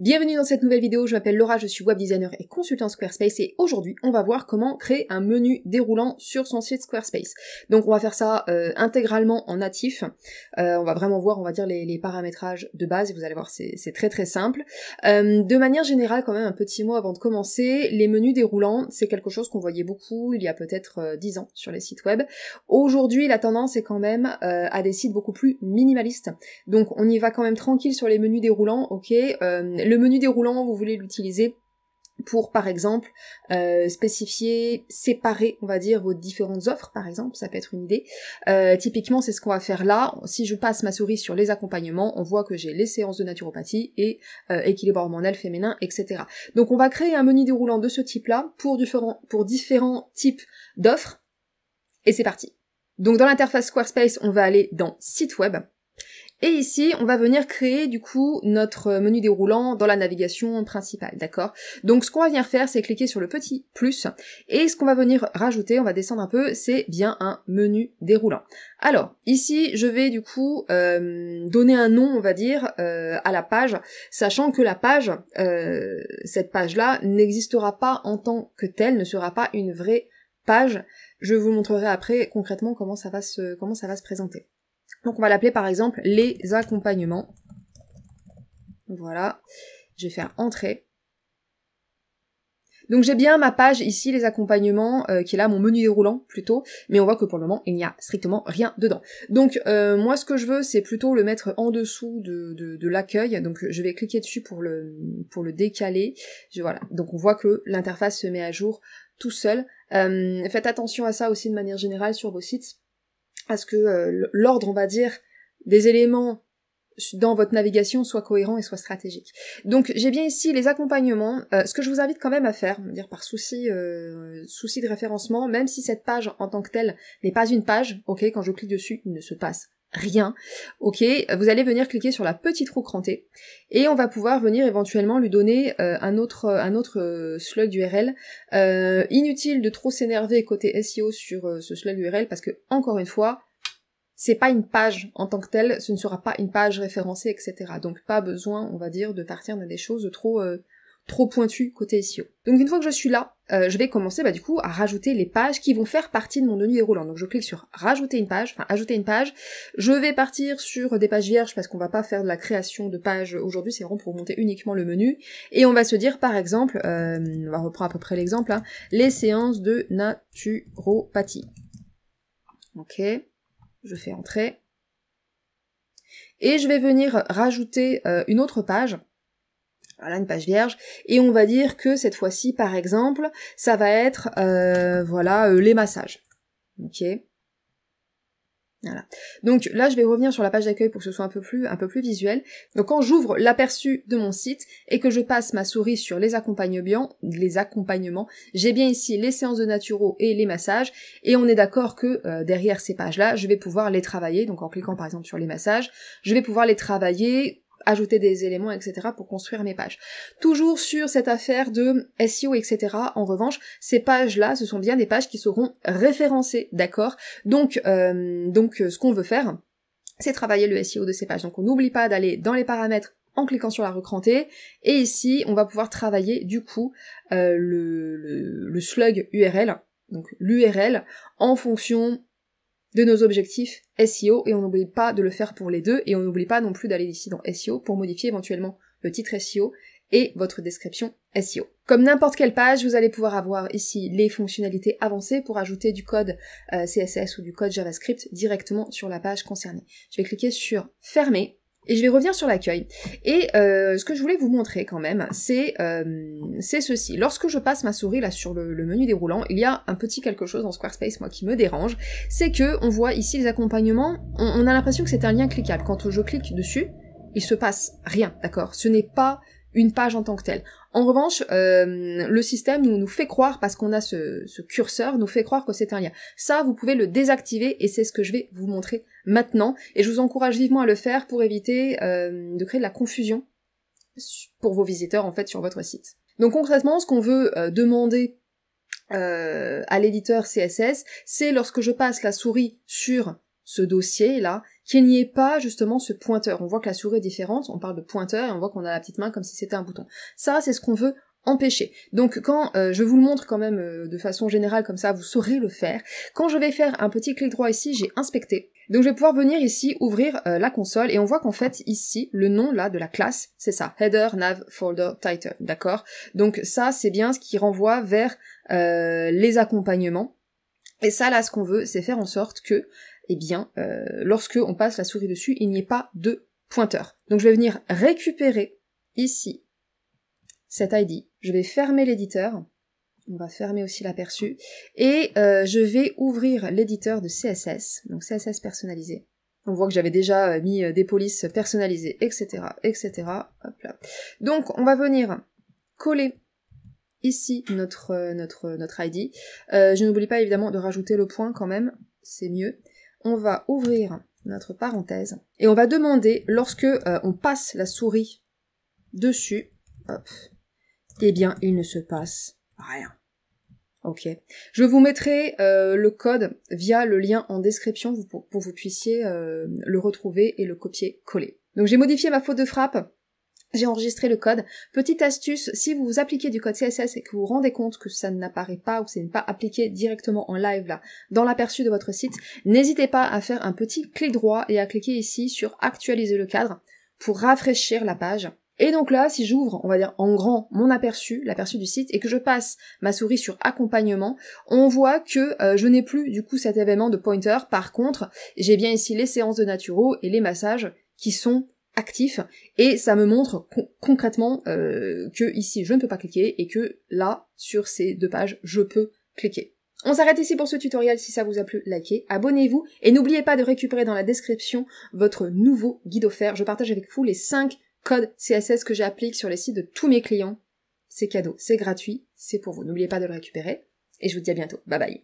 Bienvenue dans cette nouvelle vidéo, je m'appelle Laura, je suis web designer et consultant Squarespace et aujourd'hui on va voir comment créer un menu déroulant sur son site Squarespace. Donc on va faire ça intégralement en natif, on va vraiment voir on va dire les paramétrages de base et vous allez voir c'est très simple. De manière générale quand même un petit mot avant de commencer, les menus déroulants c'est quelque chose qu'on voyait beaucoup il y a peut-être 10 ans sur les sites web. Aujourd'hui la tendance est quand même à des sites beaucoup plus minimalistes, donc on y va quand même tranquille sur les menus déroulants, ok. Le menu déroulant, vous voulez l'utiliser pour, par exemple, spécifier, séparer, on va dire, vos différentes offres, par exemple, ça peut être une idée. Typiquement, c'est ce qu'on va faire là. Si je passe ma souris sur les accompagnements, on voit que j'ai les séances de naturopathie et équilibre hormonal féminin, etc. Donc on va créer un menu déroulant de ce type-là pour différents types d'offres, et c'est parti. Donc dans l'interface Squarespace, on va aller dans Site Web, et ici, on va venir créer du coup notre menu déroulant dans la navigation principale, d'accord? Donc ce qu'on va venir faire, c'est cliquer sur le petit plus, et ce qu'on va venir rajouter, on va descendre un peu, c'est bien un menu déroulant. Alors, ici, je vais du coup donner un nom, on va dire, à la page, sachant que la page, cette page-là, n'existera pas en tant que telle, ne sera pas une vraie page. Je vous montrerai après concrètement comment ça va se présenter. Donc on va l'appeler par exemple les accompagnements. Voilà, je vais faire entrée. Donc j'ai bien ma page ici, les accompagnements, qui est là, mon menu déroulant plutôt, mais on voit que pour le moment il n'y a strictement rien dedans. Donc moi ce que je veux c'est plutôt le mettre en dessous de l'accueil, donc je vais cliquer dessus pour le décaler. Voilà, donc on voit que l'interface se met à jour tout seul. Faites attention à ça aussi de manière générale sur vos sites, à ce que l'ordre, on va dire, des éléments dans votre navigation soit cohérent et soit stratégique. Donc j'ai bien ici les accompagnements, ce que je vous invite quand même à faire, on va dire par souci de référencement, même si cette page en tant que telle n'est pas une page, ok, quand je clique dessus, il ne se passe rien, ok, vous allez venir cliquer sur la petite roue crantée, et on va pouvoir venir éventuellement lui donner un autre slug d'URL. Inutile de trop s'énerver côté SEO sur ce slug d'URL, parce que, encore une fois, c'est pas une page en tant que telle, ce ne sera pas une page référencée, etc. Donc pas besoin, on va dire, de partir dans des choses trop pointues côté SEO. Donc une fois que je suis là, je vais commencer du coup à rajouter les pages qui vont faire partie de mon menu déroulant. Donc je clique sur rajouter une page, ajouter une page. Je vais partir sur des pages vierges parce qu'on va pas faire de la création de pages aujourd'hui, c'est vraiment pour monter uniquement le menu. Et on va se dire par exemple, on va reprendre à peu près l'exemple, hein, les séances de naturopathie. Ok, je fais entrer. Et je vais venir rajouter une autre page. Voilà, une page vierge, et on va dire que cette fois-ci, par exemple, ça va être, les massages. Ok. Voilà. Donc là, je vais revenir sur la page d'accueil pour que ce soit un peu plus visuel. Donc quand j'ouvre l'aperçu de mon site et que je passe ma souris sur les accompagnements, j'ai bien ici les séances de naturo et les massages, et on est d'accord que derrière ces pages-là, je vais pouvoir les travailler. Donc en cliquant par exemple sur les massages, je vais pouvoir les travailler, ajouter des éléments, etc. pour construire mes pages. Toujours sur cette affaire de SEO, etc. En revanche, ces pages-là, ce sont bien des pages qui seront référencées, d'accord ? Donc, ce qu'on veut faire, c'est travailler le SEO de ces pages. Donc on n'oublie pas d'aller dans les paramètres en cliquant sur la roue crantée, et ici, on va pouvoir travailler du coup le slug URL, donc l'URL, en fonction de nos objectifs SEO, et on n'oublie pas de le faire pour les deux, et on n'oublie pas non plus d'aller ici dans SEO pour modifier éventuellement le titre SEO et votre description SEO. Comme n'importe quelle page, vous allez pouvoir avoir ici les fonctionnalités avancées pour ajouter du code CSS ou du code JavaScript directement sur la page concernée. Je vais cliquer sur fermer, et je vais revenir sur l'accueil. Et ce que je voulais vous montrer quand même, c'est ceci. Lorsque je passe ma souris là sur le menu déroulant, il y a un petit quelque chose dans Squarespace, moi, qui me dérange. C'est que on voit ici les accompagnements, on a l'impression que c'est un lien cliquable. Quand je clique dessus, il se passe rien, d'accord ? Ce n'est pas une page en tant que telle. En revanche, le système nous fait croire, parce qu'on a ce curseur, nous fait croire que c'est un lien. Ça, vous pouvez le désactiver, et c'est ce que je vais vous montrer maintenant, et je vous encourage vivement à le faire pour éviter de créer de la confusion pour vos visiteurs, en fait, sur votre site. Donc concrètement, ce qu'on veut demander à l'éditeur CSS, c'est lorsque je passe la souris sur ce dossier-là, qu'il n'y ait pas justement ce pointeur. On voit que la souris est différente, on parle de pointeur et on voit qu'on a la petite main comme si c'était un bouton. Ça, c'est ce qu'on veut empêcher. Donc quand je vous le montre quand même de façon générale comme ça, vous saurez le faire. Quand je vais faire un petit clic droit ici, j'ai inspecté. Donc je vais pouvoir venir ici ouvrir la console et on voit qu'en fait ici, le nom là de la classe, c'est ça, header nav folder title, d'accord? Donc ça c'est bien ce qui renvoie vers les accompagnements. Et ça là ce qu'on veut, c'est faire en sorte que, eh bien, lorsque on passe la souris dessus, il n'y ait pas de pointeur. Donc je vais venir récupérer ici cet ID, je vais fermer l'éditeur, on va fermer aussi l'aperçu, et je vais ouvrir l'éditeur de CSS, donc CSS personnalisé. On voit que j'avais déjà mis des polices personnalisées, etc., etc. Hop là. Donc on va venir coller ici notre ID. Je n'oublie pas évidemment de rajouter le point quand même, c'est mieux. On va ouvrir notre parenthèse, et on va demander, lorsque on passe la souris dessus, hop, eh bien, il ne se passe rien. Ok. Je vous mettrai le code via le lien en description pour que vous puissiez le retrouver et le copier-coller. Donc j'ai modifié ma faute de frappe, j'ai enregistré le code. Petite astuce, si vous appliquez du code CSS et que vous vous rendez compte que ça n'apparaît pas ou que c'est pas appliqué directement en live là, dans l'aperçu de votre site, n'hésitez pas à faire un petit clic droit et à cliquer ici sur actualiser le cadre pour rafraîchir la page. Et donc là, si j'ouvre, on va dire en grand, mon aperçu, l'aperçu du site, et que je passe ma souris sur accompagnement, on voit que je n'ai plus du coup cet événement de pointer. Par contre, j'ai bien ici les séances de naturo et les massages qui sont actifs, et ça me montre concrètement que ici je ne peux pas cliquer, et que là, sur ces deux pages, je peux cliquer. On s'arrête ici pour ce tutoriel. Si ça vous a plu, likez, abonnez-vous, et n'oubliez pas de récupérer dans la description votre nouveau guide offert. Je partage avec vous les 5 codes CSS que j'applique sur les sites de tous mes clients. C'est cadeau, c'est gratuit, c'est pour vous. N'oubliez pas de le récupérer, et je vous dis à bientôt. Bye bye.